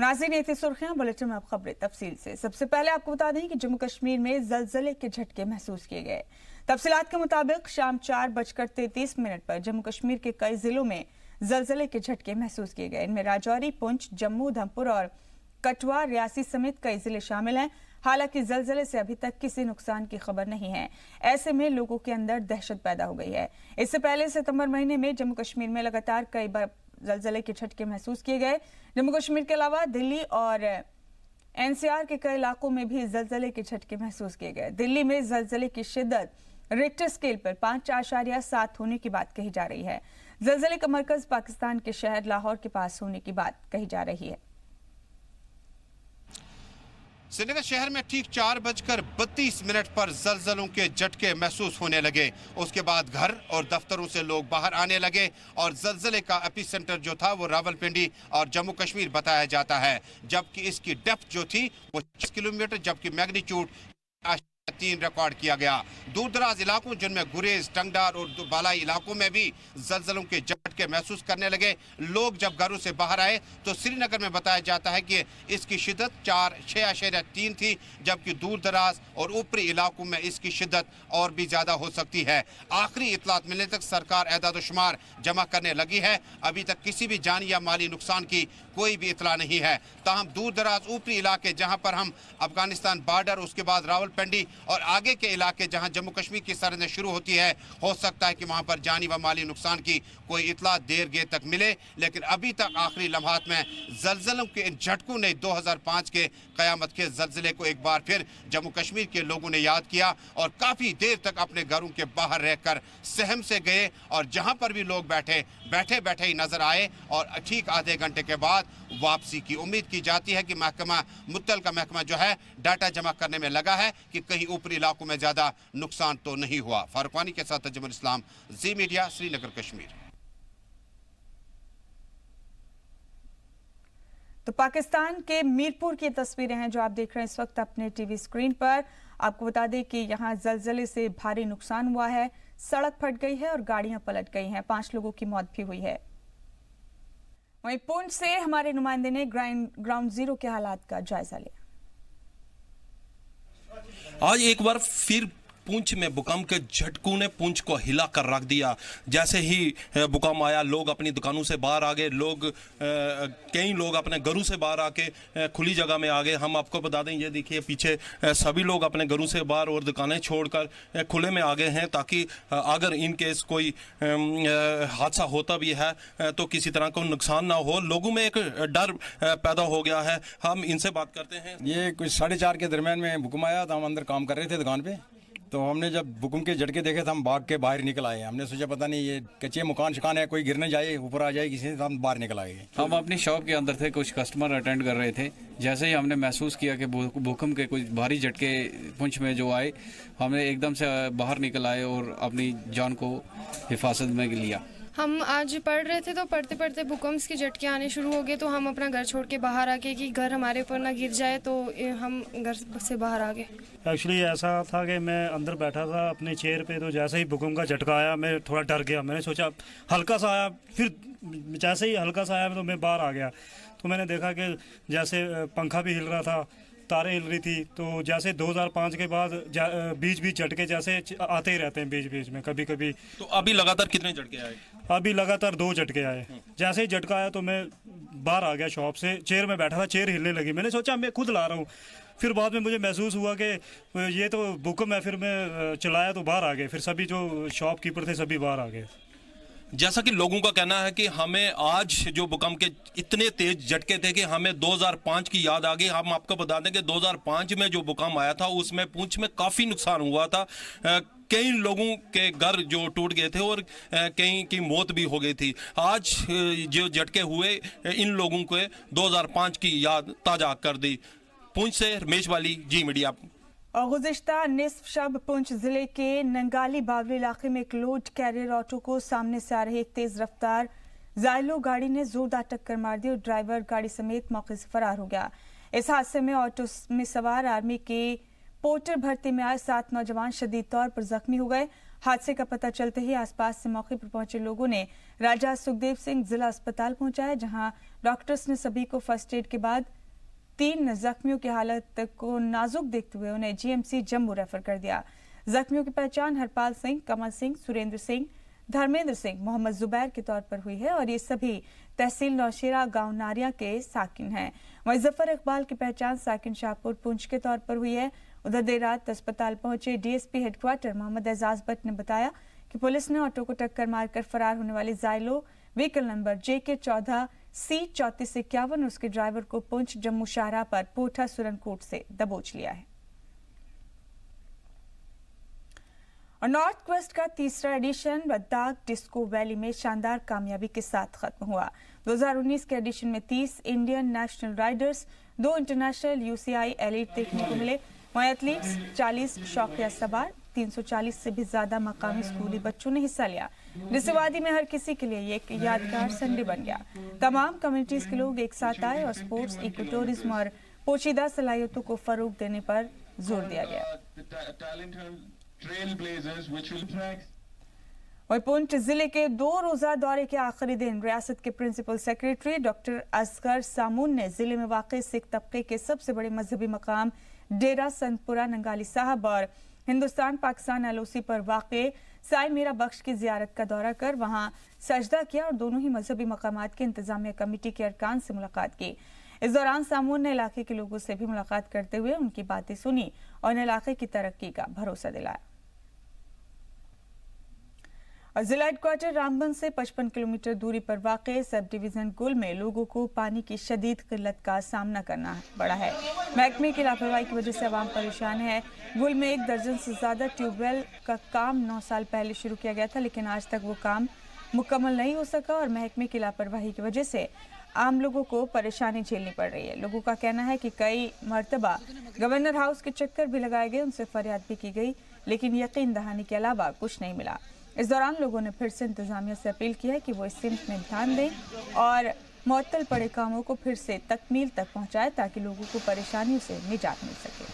नाज़रीन, ये थी सुर्खियां। बुलेटिन में अब खबरें तफसील से। सबसे पहले आपको बता दें कि जम्मू कश्मीर में जलजले के झटके महसूस किए गए। तफसीलात के मुताबिक शाम 4:33 पर जम्मू कश्मीर के कई जिलों में जलजले के झटके महसूस किए गए। इनमें राजौरी, पुंछ, जम्मू, उधमपुर और कठुआ, रियासी समेत कई जिले शामिल हैं। हालांकि जलजले से अभी तक किसी नुकसान की खबर नहीं है। ऐसे में लोगों के अंदर दहशत पैदा हो गई है। इससे पहले सितंबर महीने में जम्मू कश्मीर में लगातार कई बार जलजले के झटके महसूस किए गए। जम्मू कश्मीर के अलावा दिल्ली और एनसीआर के कई इलाकों में भी जलजले के झटके महसूस किए गए। दिल्ली में जलजले की शिद्दत रिक्टर स्केल पर 5.7 होने की बात कही जा रही है। जलजले का मरकज पाकिस्तान के शहर लाहौर के पास होने की बात कही जा रही है। श्रीनगर शहर में ठीक 4:32 पर जलजलों के झटके महसूस होने लगे। उसके बाद घर और दफ्तरों से लोग बाहर आने लगे और जलजले का एपिसेंटर जो था वो रावलपिंडी और जम्मू कश्मीर बताया जाता है, जबकि इसकी डेप्थ जो थी वो 6 किलोमीटर, जबकि मैग्नीट्यूड 3 रिकॉर्ड किया गया। दूर दराज इलाकों जिनमें गुरेज, टंगडार और बालाई इलाकों में भी जलजलों के झटके महसूस करने लगे। लोग जब घरों से बाहर आए तो श्रीनगर में बताया जाता है कि इसकी शिद्दत 6.3 थी, जबकि दूर दराज और ऊपरी इलाकों में इसकी शिद्दत और भी ज्यादा हो सकती है। आखिरी इतलात मिलने तक सरकार एदाद-ओ-शुमार जमा करने लगी है। अभी तक किसी भी जानी या माली नुकसान की कोई भी इतला नहीं है। ताहम दूर दराज ऊपरी इलाके जहां पर हम अफगानिस्तान बॉर्डर, उसके बाद रावलपिंडी और आगे के इलाके जहां जम्मू कश्मीर की सरहदें शुरू होती है, हो सकता है कि वहां पर जानी व माली नुकसान की कोई इतला देर गेर तक मिले। लेकिन अभी तक आखिरी लम्हात में जलजलों के इन झटकों ने 2005 के कयामत के जलजले को एक बार फिर जम्मू कश्मीर के लोगों ने याद किया और काफी देर तक अपने घरों के बाहर रहकर सहम से गए और जहां पर भी लोग बैठे बैठे ही नजर आए और ठीक आधे घंटे के बाद वापसी की उम्मीद की जाती है कि मुत्तलका महकमा जो है डाटा जमा करने में लगा है कि कहीं ऊपरी इलाकों में ज्यादा नुकसान तो नहीं हुआ। फारूक वानी के साथ तजुमुल इस्लाम, जी मीडिया, श्रीनगर, कश्मीर। तो पाकिस्तान के मीरपुर की तस्वीरें हैं जो आप देख रहे हैं इस वक्त अपने टीवी स्क्रीन पर। आपको बता दें कि यहां जलजले से भारी नुकसान हुआ है। सड़क फट गई है और गाड़ियां पलट गई हैं। 5 लोगों की मौत भी हुई है। वहीं पुंछ से हमारे नुमाइंदे ने ग्राउंड जीरो के हालात का जायजा लिया। आज एक बार फिर पुंछ में भूकंप के झटकों ने पुंछ को हिला कर रख दिया। जैसे ही भूकंप आया, लोग अपनी दुकानों से बाहर आ गए, कई लोग अपने घरों से बाहर आके खुली जगह में आ गए। हम आपको बता दें, ये देखिए पीछे सभी लोग अपने घरों से बाहर और दुकानें छोड़कर खुले में आ गए हैं, ताकि अगर इन केस कोई हादसा होता भी है तो किसी तरह का नुकसान ना हो। लोगों में एक डर पैदा हो गया है। हम इनसे बात करते हैं। ये कुछ 4:30 के दरमियान में भूकंप आया था। हम अंदर काम कर रहे थे दुकान पे, तो हमने जब भूकंप के झटके देखे तो हम भाग के बाहर निकल आए। हमने सोचा पता नहीं ये कच्चे मकान शिकान है, कोई गिरने जाए, ऊपर आ जाए किसी से, तो हम बाहर निकल आए। हम अपनी शॉप के अंदर थे, कुछ कस्टमर अटेंड कर रहे थे। जैसे ही हमने महसूस किया कि भूकंप के कुछ भारी झटके पुंछ में जो आए, हमने एकदम से बाहर निकल आए और अपनी जान को हिफाजत में लिया। हम आज पढ़ रहे थे तो पढ़ते पढ़ते भूकंप के झटके आने शुरू हो गए, तो हम अपना घर छोड़ के बाहर आ गए कि घर हमारे ऊपर ना गिर जाए, तो हम घर से बाहर आ गए। एक्चुअली ऐसा था कि मैं अंदर बैठा था अपने चेयर पे, तो जैसे ही भूकंप का झटका आया मैं थोड़ा डर गया। मैंने सोचा हल्का सा आया, फिर जैसे ही हल्का सा आया तो मैं बाहर आ गया। तो मैंने देखा कि जैसे पंखा भी हिल रहा था, तारें हिल रही थी। तो जैसे 2005 के बाद बीच बीच झटके जैसे आते ही रहते हैं बीच बीच में कभी कभी। तो अभी लगातार कितने झटके आए? अभी लगातार 2 झटके आए। जैसे ही झटका आया तो मैं बाहर आ गया शॉप से, चेयर में बैठा था, चेयर हिलने लगी। मैंने सोचा मैं खुद ला रहा हूँ, फिर बाद में मुझे महसूस हुआ कि ये तो भूकंप है। फिर मैं चलाया तो बाहर आ गए, फिर सभी जो शॉपकीपर थे सभी बाहर आ गए। जैसा कि लोगों का कहना है कि हमें आज जो भूकंप के इतने तेज झटके थे कि हमें 2005 की याद आ गई। हम आपको बता दें कि 2005 में जो भूकंप आया था उसमें पुंछ में काफ़ी नुकसान हुआ था। कई लोगों के घर जो टूट गए थे और कई की मौत भी हो गई थी। आज जो झटके हुए इन लोगों को 2005 की याद ताज़ा कर दी। पुंछ से रमेश वाली, जी मीडिया। और गुज़िश्ता निस्फ शब पुंछ जिले के नंगाली बावली इलाके में एक लोड कैरियर ऑटो को सामने से आ रही एक तेज रफ्तार जायलो गाड़ी ने जोरदार टक्कर मार दी और ड्राइवर गाड़ी समेत मौके से फरार हो गया। इस हादसे में ऑटो में सवार आर्मी के पोर्टर भर्ती में आए 7 नौजवान शदीद तौर पर जख्मी हो गए। हादसे का पता चलते ही आसपास से मौके पर पहुंचे लोगों ने राजा सुखदेव सिंह जिला अस्पताल पहुंचाया, जहां डॉक्टर्स ने सभी को फर्स्ट एड के बाद 3 जख्मियों की हालत को नाजुक देखते हुए उन्हें जीएमसी जम्मू रेफर कर दिया। जख्मियों की पहचान हरपाल सिंह, कमल सिंह, सुरेंद्र सिंह, धर्मेंद्र सिंह, मोहम्मद जुबैर के तौर पर हुई है और ये सभी तहसील नौशेरा गांव नारिया के साकिन हैं। वहीं जफर इकबाल की पहचान साकिन शाहपुर पुंछ के तौर पर हुई है। उधर देर रात अस्पताल पहुंचे डीएसपी हेडक्वार्टर मोहम्मद एजाज भट्ट ने बताया कि पुलिस ने ऑटो को टक्कर मारकर फरार होने वाली Xylo vehicle number JK14 C3451 और उसके ड्राइवर को पुंछ जम्मू शाहराह पर पोठा सुरनकोट से दबोच लिया है। और नॉर्थ क्वेस्ट का तीसरा एडिशन लद्दाख डिस्को वैली में शानदार कामयाबी के साथ खत्म हुआ। 2019 के एडिशन में 30 Indian national Riders, 2 international UCI elite देखने को मिले। वहीं एथलीट्स 40 शौकिया सवार, 340 से भी ज्यादा मकामी स्कूली बच्चों ने हिस्सा लिया, जिससे वादी में हर किसी के लिए ये एक यादगार संडे बन गया। तमाम कम्युनिटीज के लोग एक साथ आए और स्पोर्ट्स, इको टूरिज्म और पोशीदा सलाहियतों को फरोग देने पर जोर दिया गया। वहीं पुंछ जिले के 2 रोजा दौरे के आखिरी दिन रियासत के प्रिंसिपल सेक्रेटरी डॉक्टर असगर सामून ने जिले में वाक़ सिख तबके के सबसे बड़े मजहबी मकाम डेरा संतपुरा नंगाली साहब और हिंदुस्तान पाकिस्तान LOC पर वाक़ साई मीरा बख्श की जियारत का दौरा कर वहां सजदा किया और दोनों ही मजहबी मकामात की इंतजामिया कमेटी के अरकान से मुलाकात की। इस दौरान सामून ने इलाके के लोगों से भी मुलाकात करते हुए उनकी बातें सुनी और इलाके की तरक्की का भरोसा दिलाया। और जिला हेडक्वार्टर रामबन से 55 किलोमीटर दूरी पर वाक़े सब डिवीजन गुल में लोगों को पानी की शदीद किल्लत का सामना करना पड़ा है। महकमे की लापरवाही की वजह से आवाम परेशान है। गुल में 1 दर्जन से ज्यादा ट्यूबवेल का काम 9 साल पहले शुरू किया गया था, लेकिन आज तक वो काम मुकम्मल नहीं हो सका और महकमे की लापरवाही की वजह से आम लोगों को परेशानी झेलनी पड़ रही है। लोगों का कहना है कि कई मरतबा गवर्नर हाउस के चक्कर भी लगाए गए, उनसे फरियाद भी की गई, लेकिन यकीन दहानी के अलावा कुछ नहीं मिला। इस दौरान लोगों ने फिर से इंतजामिया से अपील की है कि वो इस सिमत में ध्यान दें और मुअत्तल पड़े कामों को फिर से तकमील तक पहुंचाए ताकि लोगों को परेशानियों से निजात मिल सके।